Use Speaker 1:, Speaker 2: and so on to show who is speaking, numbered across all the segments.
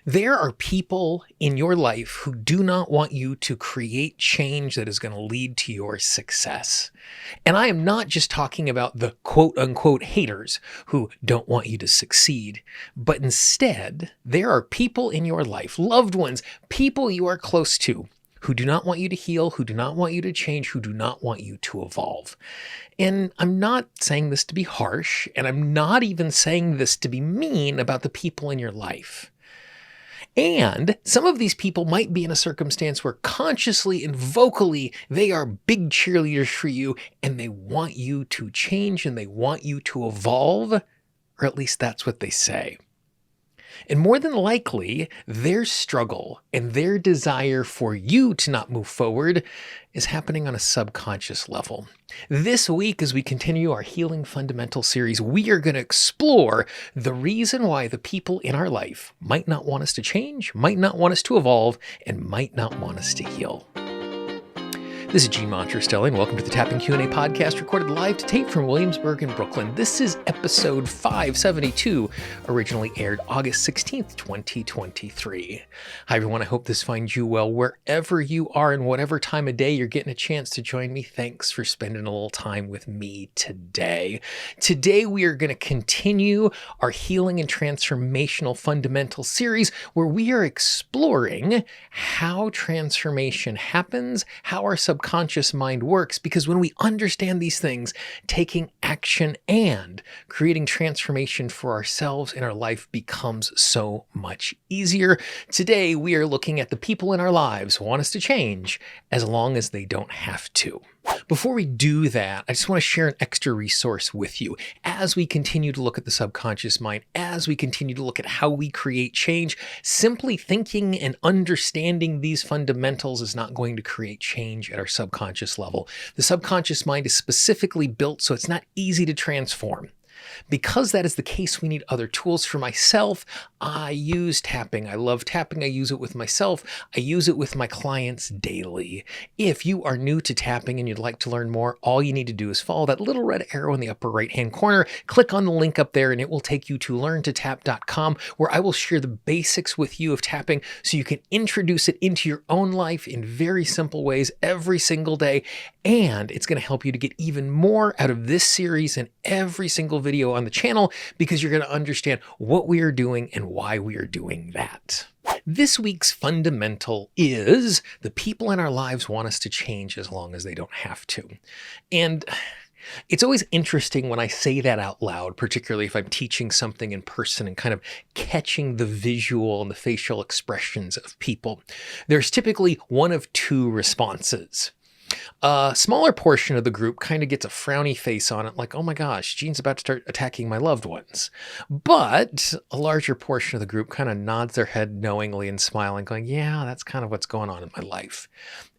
Speaker 1: There are people in your life who do not want you to create change that is going to lead to your success. And I am not just talking about the quote unquote haters who don't want you to succeed, but instead, there are people in your life, loved ones, people you are close to, who do not want you to heal, who do not want you to change, who do not want you to evolve. And I'm not saying this to be harsh, and I'm not even saying this to be mean about the people in your life. And some of these people might be in a circumstance where consciously and vocally they are big cheerleaders for you and they want you to change and they want you to evolve, or at least that's what they say. And more than likely, their struggle and their desire for you to not move forward is happening on a subconscious level. This week, as we continue our Healing Fundamental series, we are going to explore the reason why the people in our life might not want us to change, might not want us to evolve, and might not want us to heal. This is Monterastelli, and welcome to the Tapping Q&A podcast, recorded live to tape from Williamsburg in Brooklyn. This is episode 572, originally aired August 16th, 2023. Hi, everyone. I hope this finds you well wherever you are and whatever time of day you're getting a chance to join me. Thanks for spending a little time with me today. Today, we are going to continue our Healing and Transformational Fundamental series, where we are exploring how transformation happens, how our subconscious mind works, because when we understand these things, taking action and creating transformation for ourselves in our life becomes so much easier. Today, we are looking at the people in our lives who want us to change as long as they don't have to. Before we do that, I just want to share an extra resource with you. As we continue to look at the subconscious mind, as we continue to look at how we create change, simply thinking and understanding these fundamentals is not going to create change at our subconscious level. The subconscious mind is specifically built so it's not easy to transform. Because that is the case, we need other tools. For myself, I use tapping. I love tapping. I use it with myself. I use it with my clients daily. If you are new to tapping and you'd like to learn more, all you need to do is follow that little red arrow in the upper right-hand corner, click on the link up there, and it will take you to learntotap.com, where I will share the basics with you of tapping so you can introduce it into your own life in very simple ways every single day. And it's going to help you to get even more out of this series and every single video on the channel, because you're going to understand what we are doing and why we are doing that. This week's fundamental is the people in our lives want us to change as long as they don't have to. And it's always interesting when I say that out loud, particularly if I'm teaching something in person and kind of catching the visual and the facial expressions of people. There's typically one of two responses. A smaller portion of the group kind of gets a frowny face on it, like, oh my gosh, Jean's about to start attacking my loved ones. But a larger portion of the group kind of nods their head knowingly and smiling, going, yeah, that's kind of what's going on in my life.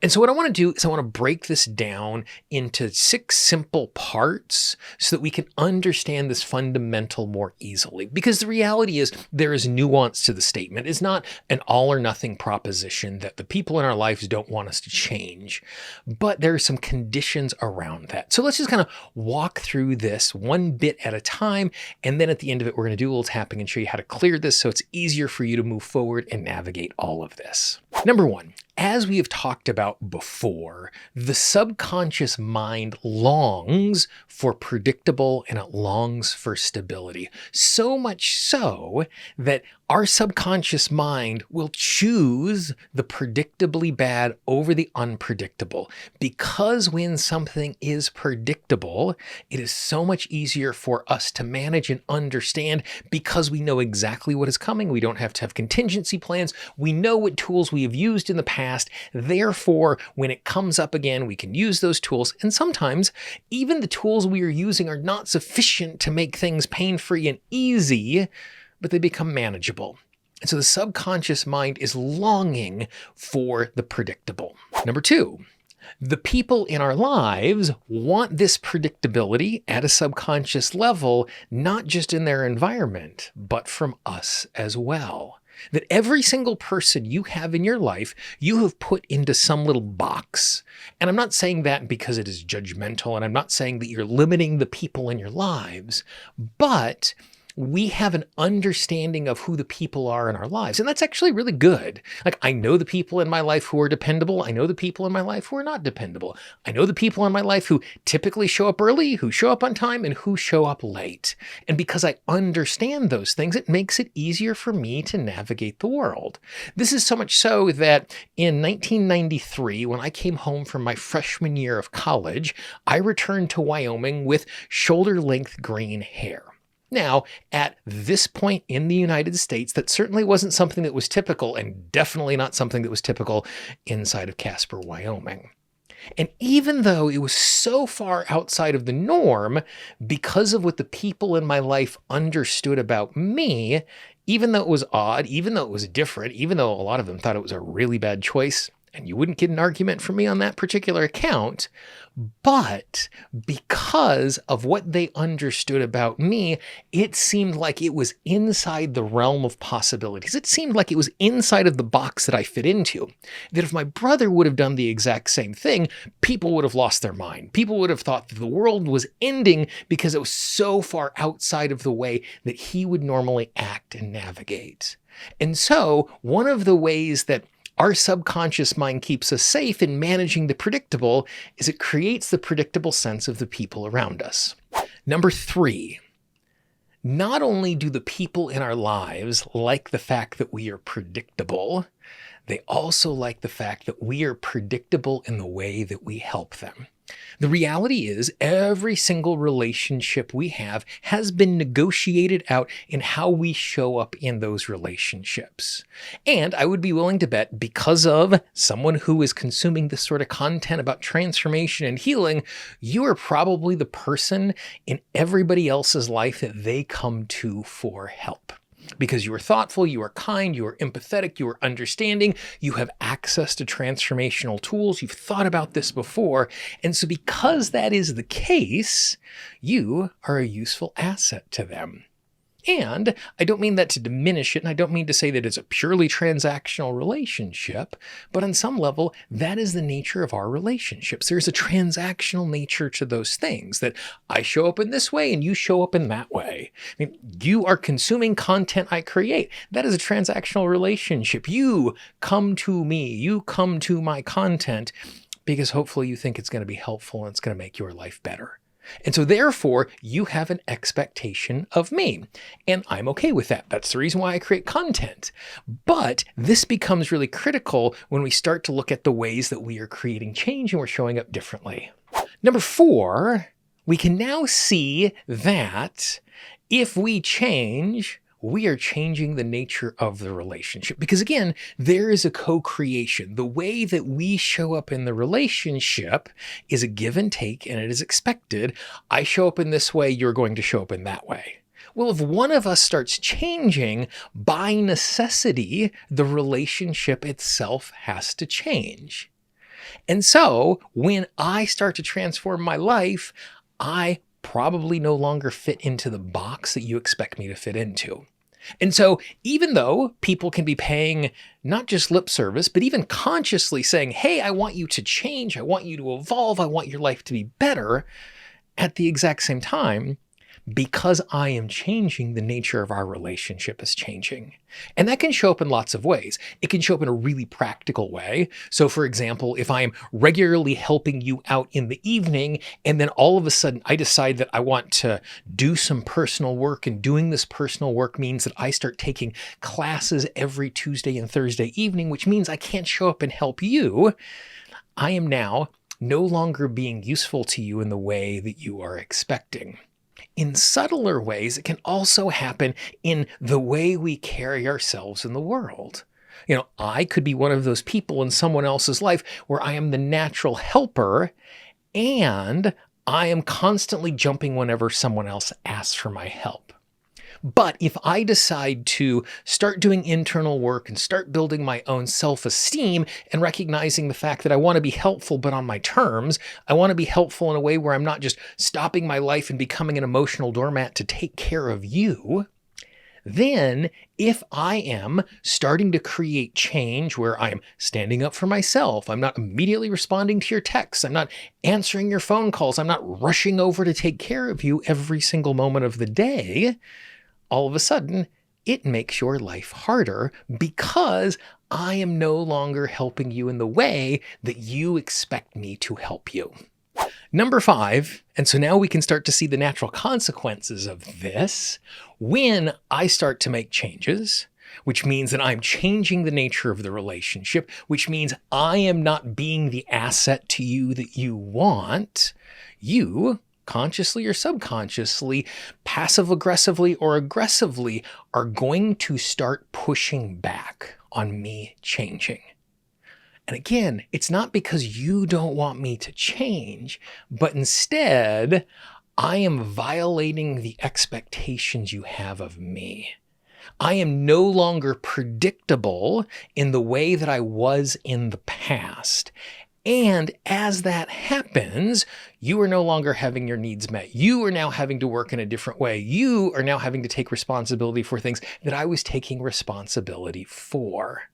Speaker 1: And so what I want to do is I want to break this down into 6 simple parts so that we can understand this fundamental more easily. Because the reality is there is nuance to the statement. It's not an all or nothing proposition that the people in our lives don't want us to change, but there are some conditions around that. So let's just kind of walk through this one bit at a time. And then at the end of it, we're going to do a little tapping and show you how to clear this so it's easier for you to move forward and navigate all of this. Number 1. As we have talked about before, the subconscious mind longs for predictable and it longs for stability. So much so that our subconscious mind will choose the predictably bad over the unpredictable. Because when something is predictable, it is so much easier for us to manage and understand because we know exactly what is coming. We don't have to have contingency plans. We know what tools we have used in the past. Therefore, when it comes up again, we can use those tools. And sometimes even the tools we are using are not sufficient to make things pain-free and easy, but they become manageable. And so the subconscious mind is longing for the predictable. Number 2, the people in our lives want this predictability at a subconscious level, not just in their environment, but from us as well. That every single person you have in your life, you have put into some little box. And I'm not saying that because it is judgmental, and I'm not saying that you're limiting the people in your lives, but we have an understanding of who the people are in our lives. And that's actually really good. Like, I know the people in my life who are dependable. I know the people in my life who are not dependable. I know the people in my life who typically show up early, who show up on time, and who show up late. And because I understand those things, it makes it easier for me to navigate the world. This is so much so that in 1993, when I came home from my freshman year of college, I returned to Wyoming with shoulder-length green hair. Now, at this point in the United States, that certainly wasn't something that was typical, and definitely not something that was typical inside of Casper, Wyoming. And even though it was so far outside of the norm, because of what the people in my life understood about me, even though it was odd, even though it was different, even though a lot of them thought it was a really bad choice, and you wouldn't get an argument from me on that particular account, but because of what they understood about me, it seemed like it was inside the realm of possibilities. It seemed like it was inside of the box that I fit into. That if my brother would have done the exact same thing, people would have lost their mind. People would have thought that the world was ending because it was so far outside of the way that he would normally act and navigate. And so one of the ways that our subconscious mind keeps us safe in managing the predictable is it creates the predictable sense of the people around us. Number 3, not only do the people in our lives like the fact that we are predictable, they also like the fact that we are predictable in the way that we help them. The reality is every single relationship we have has been negotiated out in how we show up in those relationships. And I would be willing to bet because of someone who is consuming this sort of content about transformation and healing, you are probably the person in everybody else's life that they come to for help. Because you are thoughtful, you are kind, you are empathetic, you are understanding, you have access to transformational tools, you've thought about this before. And so because that is the case, you are a useful asset to them. And I don't mean that to diminish it, and I don't mean to say that it's a purely transactional relationship, but on some level, that is the nature of our relationships. There's a transactional nature to those things, that I show up in this way and you show up in that way. I mean, you are consuming content I create. That is a transactional relationship. You come to me, you come to my content because hopefully you think it's going to be helpful and it's going to make your life better. And so therefore, you have an expectation of me, and I'm okay with that. That's the reason why I create content. But this becomes really critical when we start to look at the ways that we are creating change and we're showing up differently. Number 4, we can now see that if we change, we are changing the nature of the relationship. Because again, there is a co-creation. The way that we show up in the relationship is a give and take, and it is expected. I show up in this way, you're going to show up in that way. Well, if one of us starts changing, by necessity, the relationship itself has to change. And so when I start to transform my life, I probably no longer fit into the box that you expect me to fit into. And so even though people can be paying not just lip service, but even consciously saying, hey, I want you to change, I want you to evolve, I want your life to be better, at the exact same time, because I am changing, the nature of our relationship is changing. And that can show up in lots of ways. It can show up in a really practical way. So for example, if I am regularly helping you out in the evening, and then all of a sudden I decide that I want to do some personal work, and doing this personal work means that I start taking classes every Tuesday and Thursday evening, which means I can't show up and help you, I am now no longer being useful to you in the way that you are expecting. In subtler ways, it can also happen in the way we carry ourselves in the world. You know, I could be one of those people in someone else's life where I am the natural helper, and I am constantly jumping whenever someone else asks for my help. But if I decide to start doing internal work and start building my own self-esteem and recognizing the fact that I want to be helpful, but on my terms, I want to be helpful in a way where I'm not just stopping my life and becoming an emotional doormat to take care of you, then if I am starting to create change where I'm standing up for myself, I'm not immediately responding to your texts, I'm not answering your phone calls, I'm not rushing over to take care of you every single moment of the day, all of a sudden, it makes your life harder because I am no longer helping you in the way that you expect me to help you. Number 5, and so now we can start to see the natural consequences of this. When I start to make changes, which means that I'm changing the nature of the relationship, which means I am not being the asset to you that you want, you, consciously or subconsciously, passive aggressively or aggressively, are going to start pushing back on me changing. And again, it's not because you don't want me to change, but instead, I am violating the expectations you have of me. I am no longer predictable in the way that I was in the past. And as that happens, you are no longer having your needs met. You are now having to work in a different way. You are now having to take responsibility for things that I was taking responsibility for.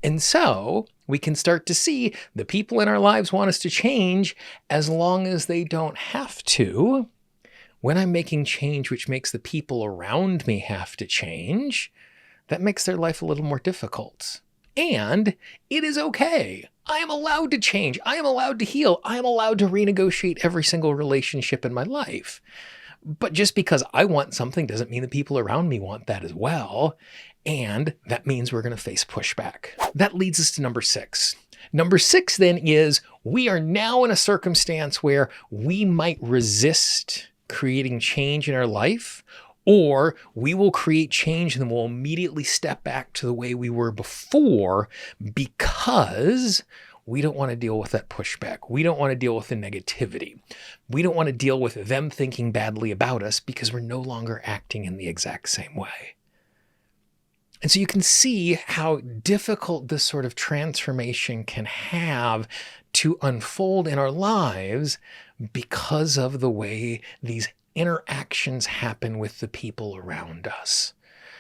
Speaker 1: And so we can start to see the people in our lives want us to change as long as they don't have to. When I'm making change, which makes the people around me have to change, that makes their life a little more difficult. And it is okay. I am allowed to change. I am allowed to heal. I am allowed to renegotiate every single relationship in my life. But just because I want something doesn't mean the people around me want that as well. And that means we're going to face pushback. That leads us to number 6. Number 6 then is we are now in a circumstance where we might resist creating change in our life, or we will create change and then we'll immediately step back to the way we were before because we don't want to deal with that pushback. We don't want to deal with the negativity. We don't want to deal with them thinking badly about us because we're no longer acting in the exact same way. And so you can see how difficult this sort of transformation can have to unfold in our lives because of the way these interactions happen with the people around us.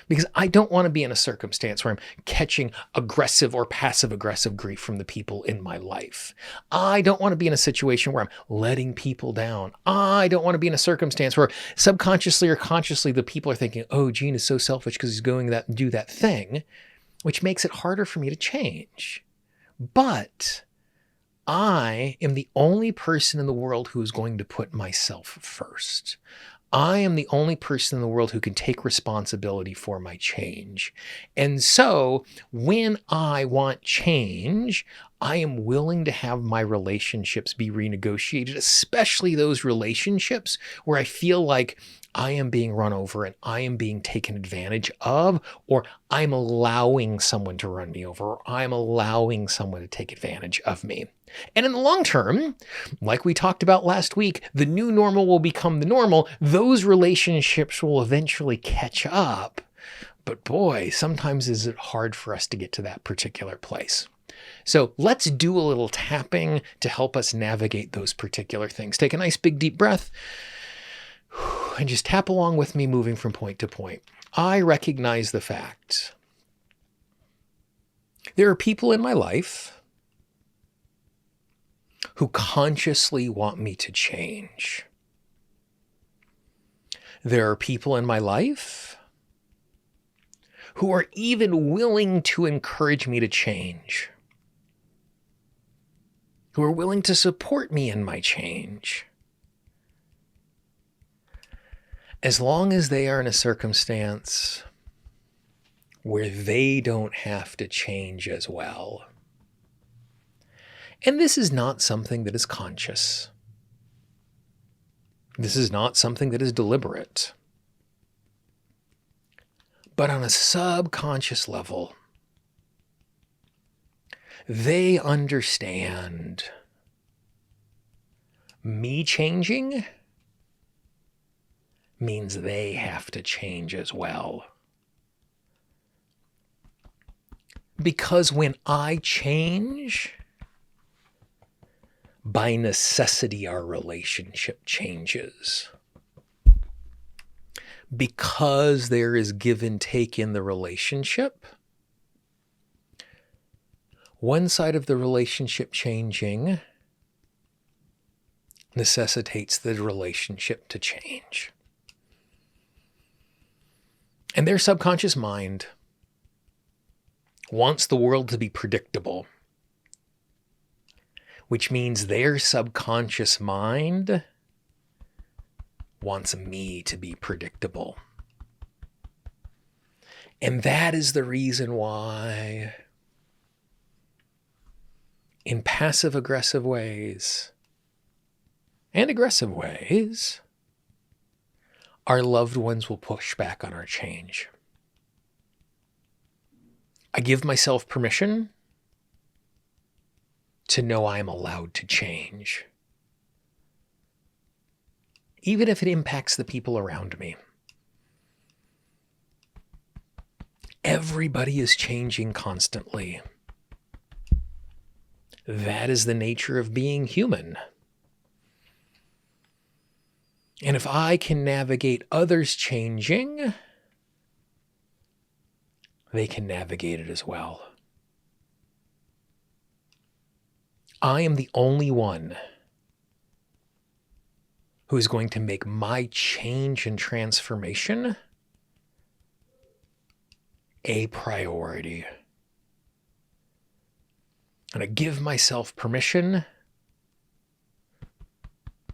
Speaker 1: Because I don't want to be in a circumstance where I'm catching aggressive or passive aggressive grief from the people in my life. I don't want to be in a situation where I'm letting people down. I don't want to be in a circumstance where subconsciously or consciously the people are thinking, oh, Gene is so selfish because he's going to do that thing, which makes it harder for me to change. But I am the only person in the world who is going to put myself first. I am the only person in the world who can take responsibility for my change. And so when I want change, I am willing to have my relationships be renegotiated, especially those relationships where I feel like I am being run over and I am being taken advantage of, or I'm allowing someone to run me over, or I'm allowing someone to take advantage of me. And in the long term, like we talked about last week, the new normal will become the normal. Those relationships will eventually catch up. But boy, sometimes is it hard for us to get to that particular place. So let's do a little tapping to help us navigate those particular things. Take a nice big deep breath and just tap along with me, moving from point to point. I recognize the fact there are people in my life who consciously want me to change. There are people in my life who are even willing to encourage me to change, who are willing to support me in my change, as long as they are in a circumstance where they don't have to change as well. And this is not something that is conscious. This is not something that is deliberate. But on a subconscious level, they understand me changing means they have to change as well. Because when I change, by necessity, our relationship changes. Because there is give and take in the relationship, one side of the relationship changing necessitates the relationship to change. And their subconscious mind wants the world to be predictable, which means their subconscious mind wants me to be predictable. And that is the reason why, in passive-aggressive ways and aggressive ways, our loved ones will push back on our change. I give myself permission to know I am allowed to change, even if it impacts the people around me. Everybody is changing constantly. That is the nature of being human. And if I can navigate others changing, they can navigate it as well. I am the only one who is going to make my change and transformation a priority. And I give myself permission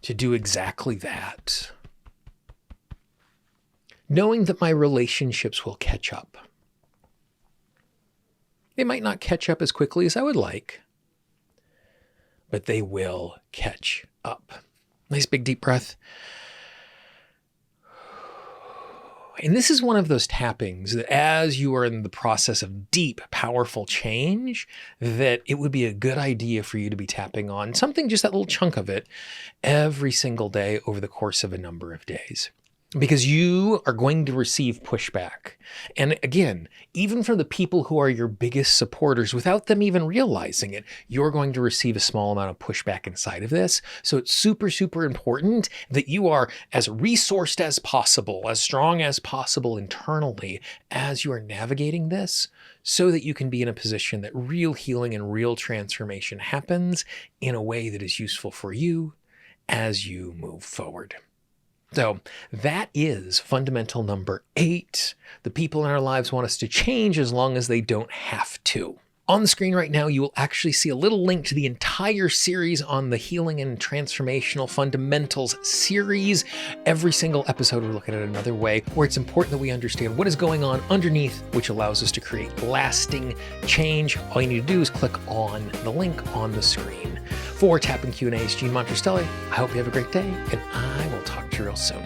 Speaker 1: to do exactly that, knowing that my relationships will catch up. They might not catch up as quickly as I would like, but they will catch up. Nice big deep breath. And this is one of those tappings that as you are in the process of deep, powerful change, that it would be a good idea for you to be tapping on something, just that little chunk of it, every single day over the course of a number of days. Because you are going to receive pushback. And again, even from the people who are your biggest supporters, without them even realizing it, you're going to receive a small amount of pushback inside of this. So it's super, super important that you are as resourced as possible, as strong as possible internally as you are navigating this, so that you can be in a position that real healing and real transformation happens in a way that is useful for you as you move forward. So that is fundamental number 8. The people in our lives want us to change as long as they don't have to. On the screen right now, you will actually see a little link to the entire series on the Healing and Transformational Fundamentals series. Every single episode, we're looking at it another way, where it's important that we understand what is going on underneath, which allows us to create lasting change. All you need to do is click on the link on the screen. For Tap and Q&A's, Gene Monterastelli, I hope you have a great day, and I will talk to you real soon.